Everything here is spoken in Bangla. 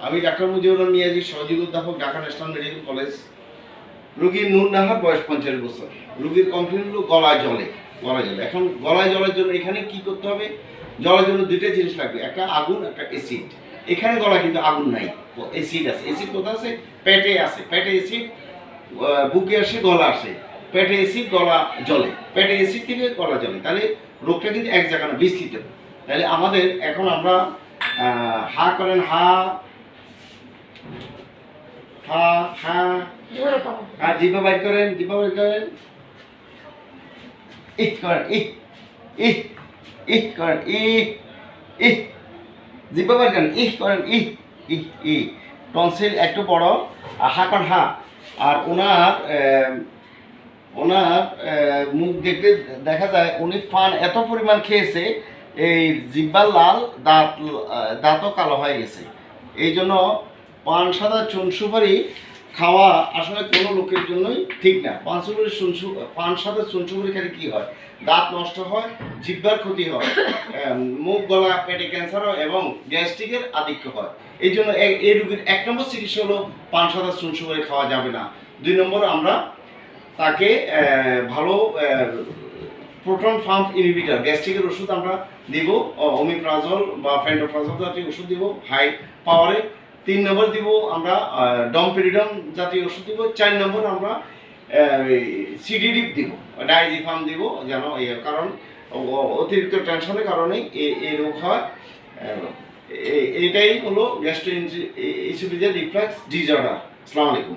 আমি ডাক্তার মুজিবুর রহমান মিয়াজি, সহযোগী অধ্যাপক, ঢাকা ন্যাশনাল মেডিকেল কলেজ। রোগীর নূর নাহার, বয়স 50 বছর। রোগীর কমপ্লেন হলো গলায় জলে। এখন গলায় জলের জন্য এখানে কি করতে হবে? জলের জন্য দুইটা জিনিস লাগবে, একটা আগুন, একটা অ্যাসিড। এখানে গলা কিন্তু আগুন নাই, অ্যাসিড আছে। অ্যাসিড কোথায় আছে? পেটে আছে। পেটে অ্যাসিড, বুকে আসে, গলা আসে। পেটে অ্যাসিড, গলা জলে। পেটে অ্যাসিড থেকে গলা জলে, তাহলে রোগটা কিন্তু এক জায়গা না, বিস্তৃত। তাহলে আমাদের এখন আমরা হা করেন, হা হা হা, আর জিভা বাইর করেন, জিভা বাইর করেন, ইহ করেন, ইহ ইহ ইহ করেন, ইহ ইহ, জিভা বাইর করেন, ইহ করেন, ইহ ইহ ইহ। টনসিল একটু বড়, আর হা করেন, হা। আর ওনার মুখ দেখতে দেখা যায় উনি পান এত পরিমাণ খেয়েছে, এই জিব্বার লাল, দাঁতও কালো হয়ে গেছে। এই জন্য পান সাদা চুন সুপারি খাওয়া আসলে কোনো লোকের জন্যই ঠিক না। পান সাদা চুন সুপারি খেলে কী হয়? দাঁত নষ্ট হয়, জিহ্বার ক্ষতি হয়, মুখ, গলা, পেটে ক্যান্সার হয় এবং গ্যাস্ট্রিকের আধিক্য হয়। এই জন্য এই রোগীর 1 নম্বর চিকিৎসা হলো পান সাদা চুন সুপারি খাওয়া যাবে না। 2 নম্বর, আমরা তাকে ভালো প্রোটন পাম্প ইনহিবিটর গ্যাস্ট্রিকের ওষুধ আমরা দিব, ওমিপ্রাজল বা ফেন্টোপ্রাজল জাতীয় ওষুধ দিব হাই পাওয়ারে। 3 নম্বর দিব আমরা ডমপেরিডন জাতীয় ওষুধ দিব। 4 নম্বর আমরা সিডিডিপ দিব, ডাইজিফাম দিব, যেন কারণ অতিরিক্ত টেনশনের কারণেই এই রোগ হয়। এটাই হলো গ্যাস্ট্রোইসোফেজিয়াল রিফ্লাক্স ডিসঅর্ডার। আসসালামু আলাইকুম।